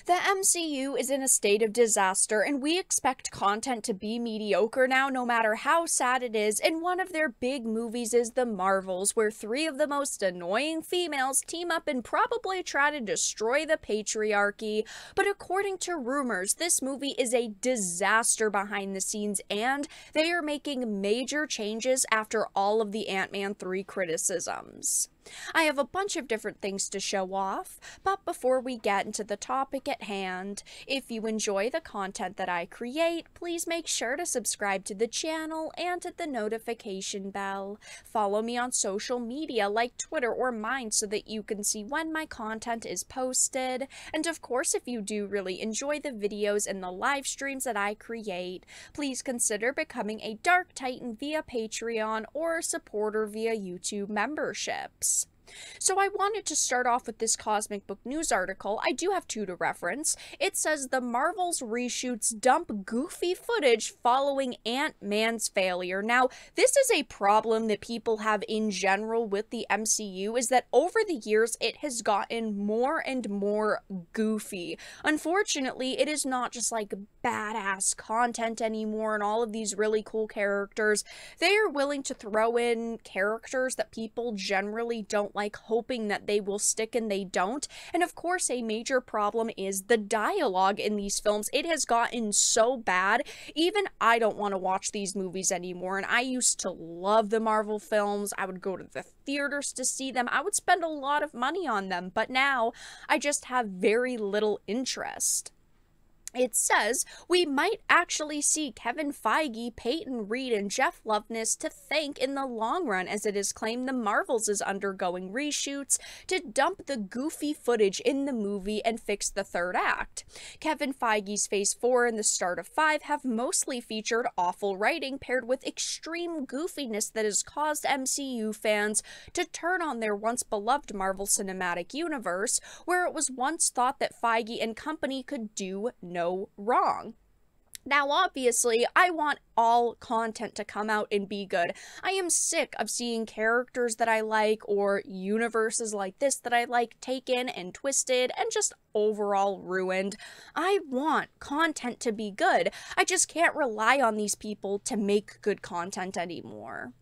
The MCU is in a state of disaster, and we expect content to be mediocre now, no matter how sad it is. And one of their big movies is The Marvels, where three of the most annoying females team up and probably try to destroy the patriarchy. But according to rumors, this movie is a disaster behind the scenes, and they are making major changes after all of the Ant-Man 3 criticisms. I have a bunch of different things to show off, but before we get into the topic at hand, if you enjoy the content that I create, please make sure to subscribe to the channel and hit the notification bell. Follow me on social media like Twitter or mine so that you can see when my content is posted. And of course, if you do really enjoy the videos and the live streams that I create, please consider becoming a Dark Titan via Patreon or a supporter via YouTube memberships. So I wanted to start off with this Cosmic Book News article. I do have two to reference. It says the Marvel's reshoots dump goofy footage following Ant-Man's failure. Now, this is a problem that people have in general with the MCU, is that over the years it has gotten more and more goofy. Unfortunately, it is not just like badass content anymore and all of these really cool characters. They are willing to throw in characters that people generally don't like, hoping that they will stick, and they don't. And of course, a major problem is the dialogue in these films. It has gotten so bad, even I don't want to watch these movies anymore. And I used to love the Marvel films. I would go to the theaters to see them. I would spend a lot of money on them, but now I just have very little interest. It says, we might actually see Kevin Feige, Peyton Reed, and Jeff Loveness to thank in the long run, as it is claimed the Marvels is undergoing reshoots to dump the goofy footage in the movie and fix the third act. Kevin Feige's Phase 4 and the start of 5 have mostly featured awful writing paired with extreme goofiness that has caused MCU fans to turn on their once beloved Marvel Cinematic Universe, where it was once thought that Feige and company could do no wrong. Now, obviously, I want all content to come out and be good. I am sick of seeing characters that I like or universes like this that I like taken and twisted and just overall ruined. I want content to be good. I just can't rely on these people to make good content anymore.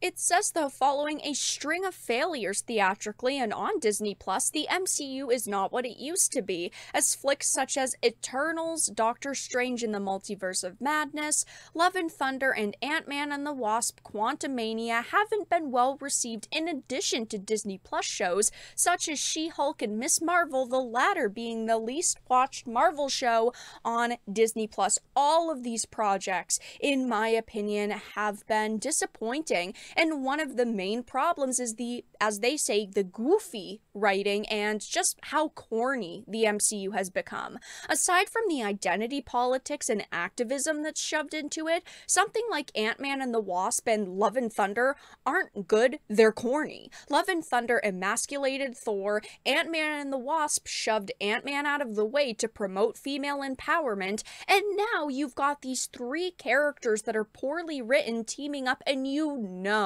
It says, though, following a string of failures theatrically and on Disney+, the MCU is not what it used to be, as flicks such as Eternals, Doctor Strange in the Multiverse of Madness, Love and Thunder, and Ant-Man and the Wasp: Quantumania haven't been well received, in addition to Disney+ shows such as She-Hulk and Ms. Marvel, the latter being the least watched Marvel show on Disney+. All of these projects, in my opinion, have been disappointing. And one of the main problems is the, as they say, the goofy writing and just how corny the MCU has become. Aside from the identity politics and activism that's shoved into it, something like Ant-Man and the Wasp and Love and Thunder aren't good, they're corny. Love and Thunder emasculated Thor, Ant-Man and the Wasp shoved Ant-Man out of the way to promote female empowerment, and now you've got these three characters that are poorly written teaming up, and you know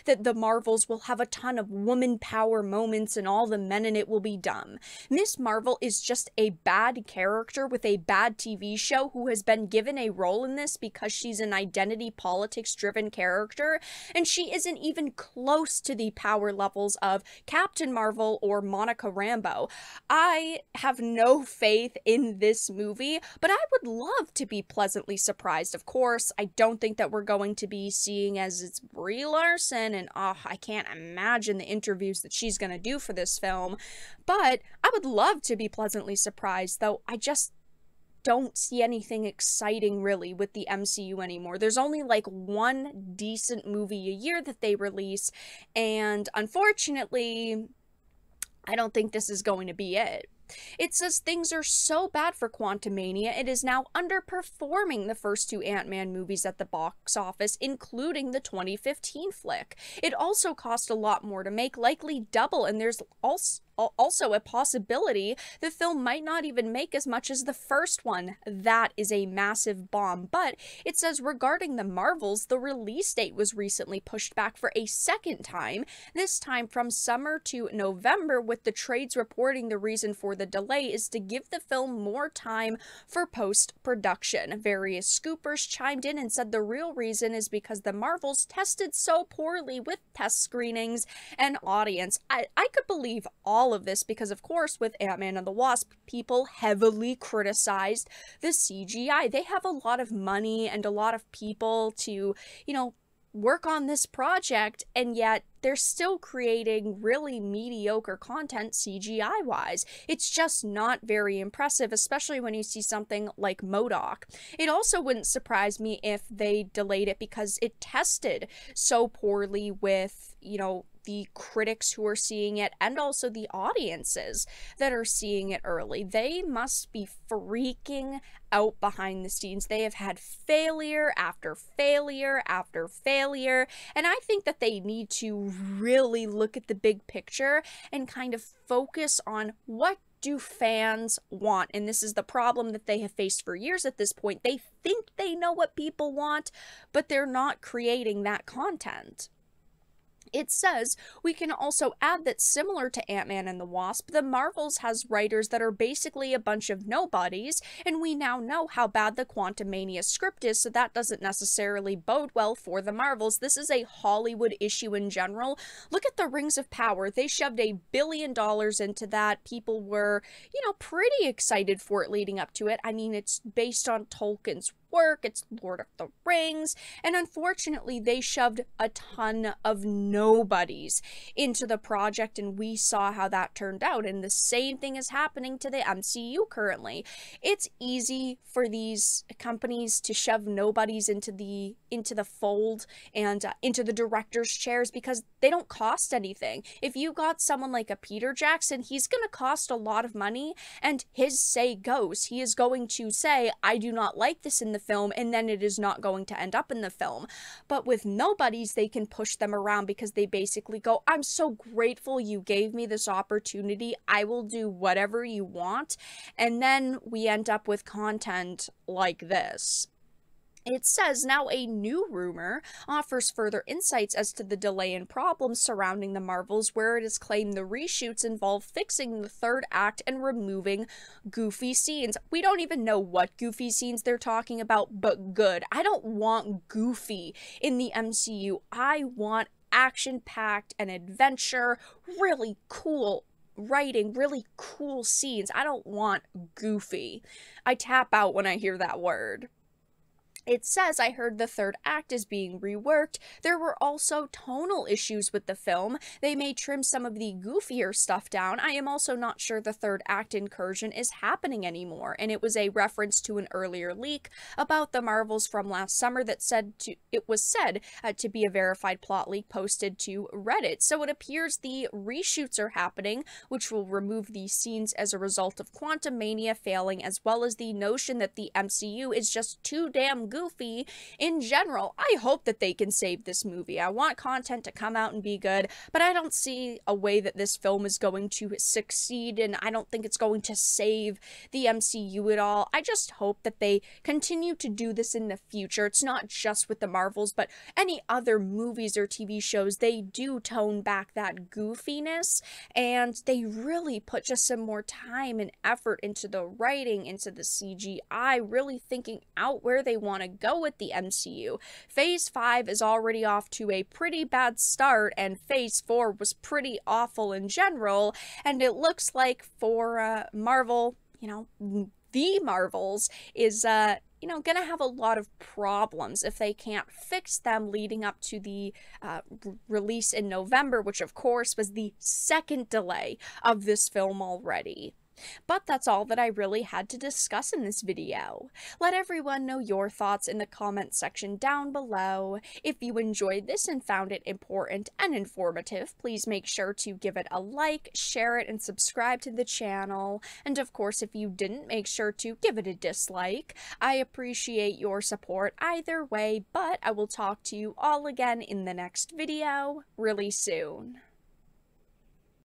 that the Marvels will have a ton of woman power moments and all the men in it will be dumb. Miss Marvel is just a bad character with a bad TV show who has been given a role in this because she's an identity politics driven character, and she isn't even close to the power levels of Captain Marvel or Monica Rambeau. I have no faith in this movie, but I would love to be pleasantly surprised. Of course, I don't think that we're going to be seeing as it's Brie Larson, and I can't imagine the interviews that she's gonna do for this film, but I would love to be pleasantly surprised, though I just don't see anything exciting really with the MCU anymore. There's only like one decent movie a year that they release, and unfortunately, I don't think this is going to be it. It says things are so bad for Quantumania, it is now underperforming the first two Ant-Man movies at the box office, including the 2015 flick. It also cost a lot more to make, likely double, and there's also a possibility the film might not even make as much as the first one. That is a massive bomb. But it says regarding the Marvels, the release date was recently pushed back for a second time, this time from summer to November, with the trades reporting the reason for the delay is to give the film more time for post-production. Various scoopers chimed in and said the real reason is because the Marvels tested so poorly with test screenings and audience. I could believe all of this because, of course, with Ant-Man and the Wasp, people heavily criticized the CGI. They have a lot of money and a lot of people to, work on this project, and yet they're still creating really mediocre content CGI-wise. It's just not very impressive, especially when you see something like MODOK. It also wouldn't surprise me if they delayed it because it tested so poorly with, the critics who are seeing it and also the audiences that are seeing it early. They must be freaking out behind the scenes. They have had failure after failure after failure, and I think that they need to really look at the big picture and kind of focus on what do fans want. And this is the problem that they have faced for years at this point. They think they know what people want, but they're not creating that content. It says, we can also add that similar to Ant-Man and the Wasp, the Marvels has writers that are basically a bunch of nobodies, and we now know how bad the Quantumania script is, so that doesn't necessarily bode well for the Marvels. This is a Hollywood issue in general. Look at the Rings of Power. They shoved $1 billion into that. People were, pretty excited for it leading up to it. I mean, it's based on Tolkien's work, it's Lord of the Rings, and unfortunately they shoved a ton of nobodies into the project, and we saw how that turned out, and the same thing is happening to the MCU currently. It's easy for these companies to shove nobodies into the fold and into the director's chairs because they don't cost anything. If you got someone like a Peter Jackson, he's going to cost a lot of money, and his say goes. He is going to say, I do not like this in the film, and then it is not going to end up in the film. But with nobodies, they can push them around because they basically go, I'm so grateful you gave me this opportunity. I will do whatever you want. And then we end up with content like this. It says, now a new rumor offers further insights as to the delay and problems surrounding the Marvels, where it is claimed the reshoots involve fixing the third act and removing goofy scenes. We don't even know what goofy scenes they're talking about, but good. I don't want goofy in the MCU. I want action-packed and adventure, really cool writing, really cool scenes. I don't want goofy. I tap out when I hear that word. It says, I heard the third act is being reworked. There were also tonal issues with the film. They may trim some of the goofier stuff down. I am also not sure the third act incursion is happening anymore. And it was a reference to an earlier leak about the Marvels from last summer that it was said to be a verified plot leak posted to Reddit. So it appears the reshoots are happening, which will remove these scenes as a result of Quantumania failing, as well as the notion that the MCU is just too damn goofy in general. I hope that they can save this movie. I want content to come out and be good, but I don't see a way that this film is going to succeed, and I don't think it's going to save the MCU at all. I just hope that they continue to do this in the future. It's not just with the Marvels, but any other movies or TV shows, they do tone back that goofiness, and they really put just some more time and effort into the writing, into the CGI, really thinking out where they want to go with the MCU. Phase 5 is already off to a pretty bad start, and Phase 4 was pretty awful in general, and it looks like for Marvel, the Marvels is gonna have a lot of problems if they can't fix them leading up to the release in November, which of course was the second delay of this film already. But that's all that I really had to discuss in this video. Let everyone know your thoughts in the comment section down below. If you enjoyed this and found it important and informative, please make sure to give it a like, share it, and subscribe to the channel. And of course, if you didn't, make sure to give it a dislike. I appreciate your support either way, but I will talk to you all again in the next video really soon.